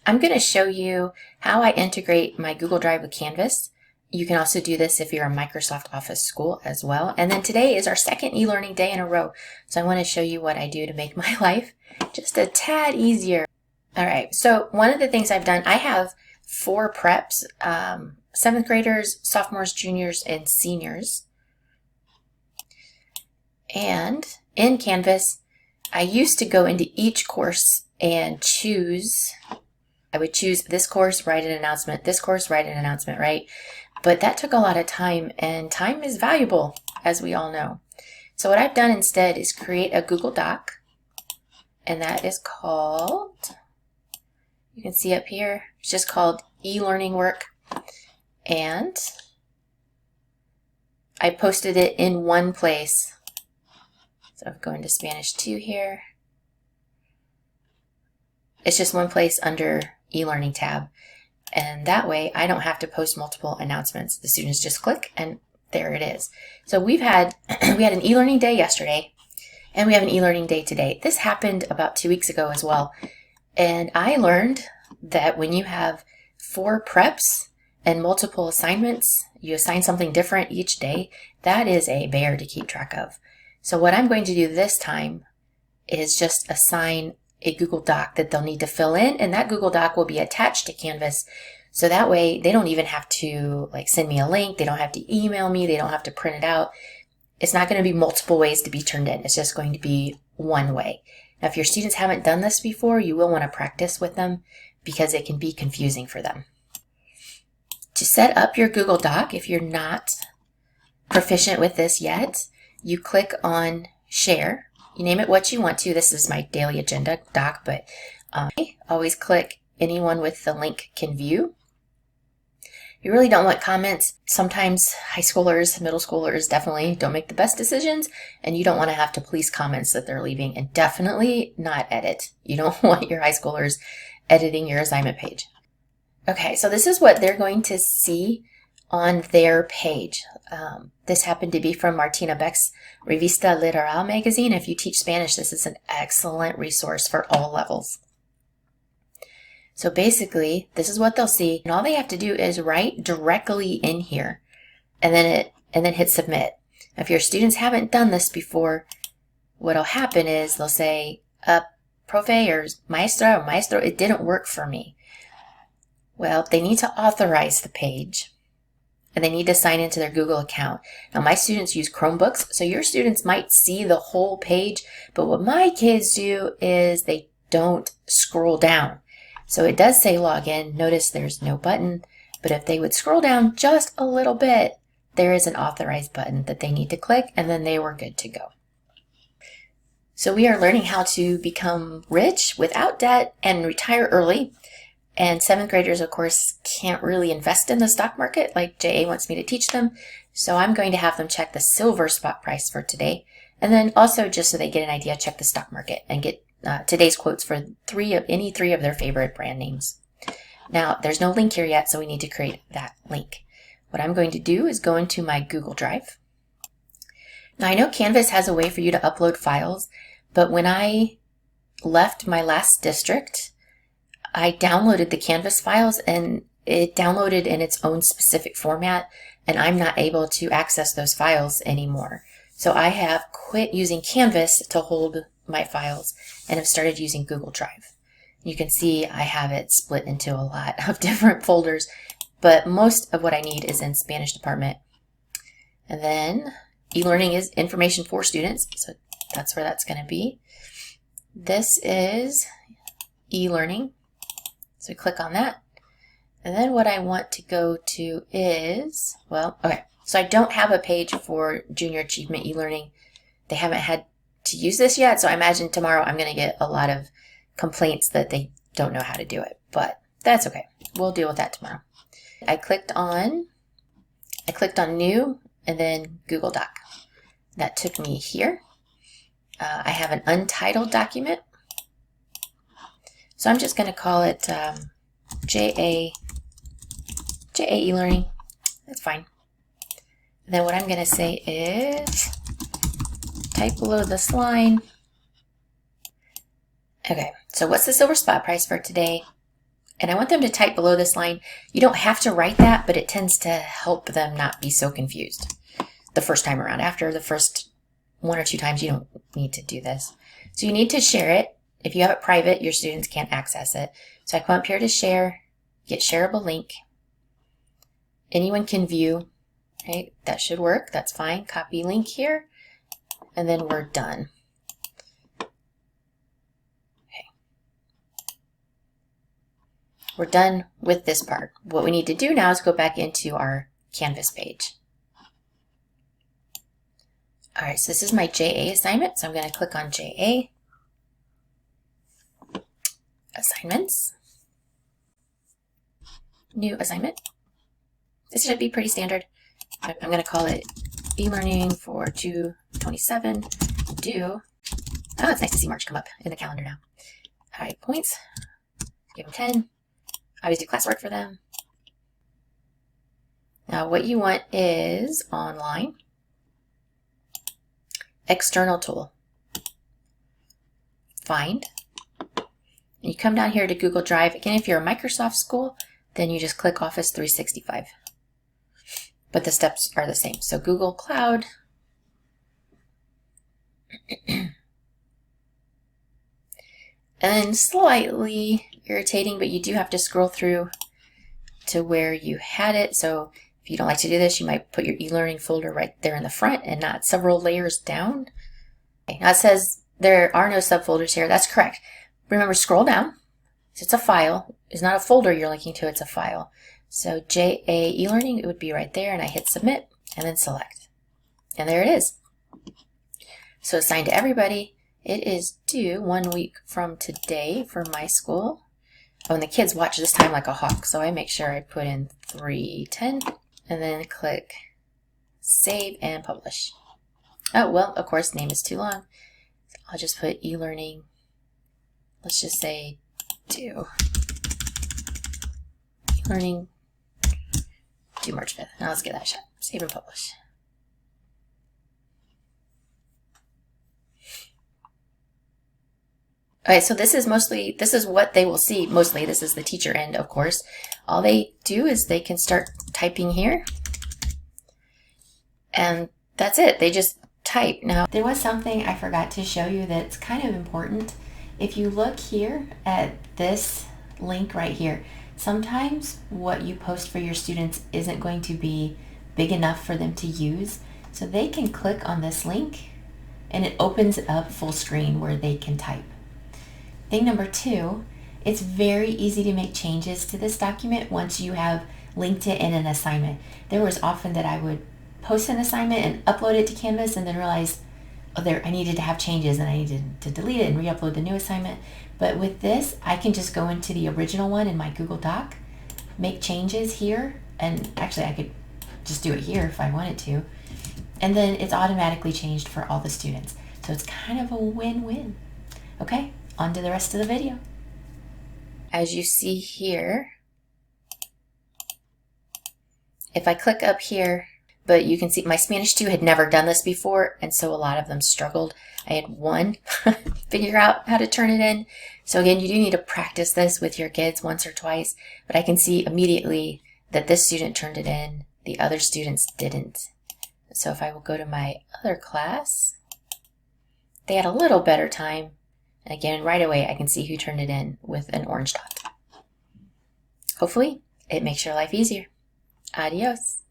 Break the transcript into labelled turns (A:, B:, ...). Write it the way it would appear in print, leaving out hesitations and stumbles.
A: I'm going to show you how I integrate my Google Drive with Canvas. You can also do this if you're a Microsoft Office school as well. And then today is our second e-learning day in a row. So I want to show you what I do to make my life just a tad easier. All right, so one of the things I've done, I have 4 preps, 7th graders, sophomores, juniors, and seniors. And in Canvas, I used to go into each course and I would choose this course, write an announcement, this course, write an announcement, right? But that took a lot of time, and time is valuable, as we all know. So what I've done instead is create a Google Doc, and that is called, you can see up here, it's just called e-learning work. And I posted it in one place. So I'm going to Spanish 2 here. It's just one place under e-learning tab. And that way I don't have to post multiple announcements. The students just click and there it is. So we had an e-learning day yesterday and we have an e-learning day today. This happened about 2 weeks ago as well. And I learned that when you have 4 preps and multiple assignments, you assign something different each day, that is a bear to keep track of. So what I'm going to do this time is just assign a Google Doc that they'll need to fill in, and that Google Doc will be attached to Canvas. So that way they don't even have to send me a link, they don't have to email me, they don't have to print it out. It's not going to be multiple ways to be turned in. It's just going to be one way. Now, if your students haven't done this before, you will want to practice with them because it can be confusing for them. To set up your Google Doc, if you're not proficient with this yet, you click on Share. You name it what you want to. This is my daily agenda doc, but always click anyone with the link can view. You really don't want comments. Sometimes high schoolers, middle schoolers definitely don't make the best decisions, and you don't want to have to police comments that they're leaving, and definitely not edit. You don't want your high schoolers editing your assignment page. Okay, so this is what they're going to see on their page. This happened to be from Martina Beck's Revista Literal magazine. If you teach Spanish, this is an excellent resource for all levels. So basically, this is what they'll see, and all they have to do is write directly in here, and then hit submit. If your students haven't done this before, what'll happen is they'll say, profe or maestro, it didn't work for me. Well, they need to authorize the page, and they need to sign into their Google account. Now, my students use Chromebooks, so your students might see the whole page, but what my kids do is they don't scroll down. So it does say login. Notice there's no button, but if they would scroll down just a little bit, there is an authorize button that they need to click, and then they were good to go. So we are learning how to become rich without debt and retire early. And 7th graders, of course, can't really invest in the stock market like JA wants me to teach them. So I'm going to have them check the silver spot price for today. And then also, just so they get an idea, check the stock market and get today's quotes for any three of their favorite brand names. Now, there's no link here yet, so we need to create that link. What I'm going to do is go into my Google Drive. Now, I know Canvas has a way for you to upload files, but when I left my last district, I downloaded the Canvas files and it downloaded in its own specific format, and I'm not able to access those files anymore. So I have quit using Canvas to hold my files and have started using Google Drive. You can see I have it split into a lot of different folders, but most of what I need is in Spanish department. And then e-learning is information for students, so that's where that's going to be. This is e-learning. So click on that. And then what I want to go to is, so I don't have a page for Junior Achievement e-learning. They haven't had to use this yet, so I imagine tomorrow I'm going to get a lot of complaints that they don't know how to do it, but that's okay. We'll deal with that tomorrow. I clicked on New and then Google Doc. That took me here. I have an untitled document. So I'm just going to call it JA e-learning. That's fine. And then what I'm going to say is type below this line. Okay, so what's the silver spot price for today? And I want them to type below this line. You don't have to write that, but it tends to help them not be so confused the first time around. After the first 1 or 2 times, you don't need to do this. So you need to share it. If you have it private, your students can't access it. So I come up here to share, get shareable link. Anyone can view. Okay, that should work. That's fine. Copy link here, and then we're done. We're done with this part. What we need to do now is go back into our Canvas page. All right, so this is my JA assignment. So I'm going to click on JA, Assignments, New Assignment. This should be pretty standard. I'm going to call it e-learning for 2/27 due. Oh, it's nice to see March come up in the calendar now. All right, points. Give them 10. I always do classwork for them. Now what you want is online, external tool, find, and you come down here to Google Drive. Again, if you're a Microsoft school, then you just click Office 365. But the steps are the same. So Google Cloud, and slightly irritating, but you do have to scroll through to where you had it. So if you don't like to do this, you might put your e-learning folder right there in the front and not several layers down. Okay, now it says there are no subfolders here. That's correct. Remember, scroll down. It's a file. It's not a folder you're linking to, it's a file. So JA e-learning, it would be right there, and I hit submit and then select. And there it is. So assigned to everybody. It is due 1 week from today for my school. Oh, and the kids watch this time like a hawk, so I make sure I put in 3:10 and then click save and publish. Oh, well, of course, name is too long. So I'll just put e-learning. Let's just say due. E-learning due March 5th. Now let's give that a shot. Save and publish. Okay, so this is what they will see mostly. This is the teacher end, of course. All they do is they can start typing here. And that's it. They just type. Now, there was something I forgot to show you that's kind of important. If you look here at this link right here, sometimes what you post for your students isn't going to be big enough for them to use. So they can click on this link and it opens up full screen where they can type. Thing number 2, it's very easy to make changes to this document once you have linked it in an assignment. There was often that I would post an assignment and upload it to Canvas and then realize, oh, I needed to have changes and I needed to delete it and re-upload the new assignment. But with this, I can just go into the original one in my Google Doc, make changes here, and actually I could just do it here if I wanted to. And then it's automatically changed for all the students. So it's kind of a win-win. Okay? On to the rest of the video. As you see here, if I click up here, but you can see my Spanish 2 had never done this before, and so a lot of them struggled. I had one figure out how to turn it in. So again, you do need to practice this with your kids once or twice, but I can see immediately that this student turned it in, the other students didn't. So if I will go to my other class, they had a little better time. And again, right away, I can see who turned it in with an orange dot. Hopefully, it makes your life easier. Adios.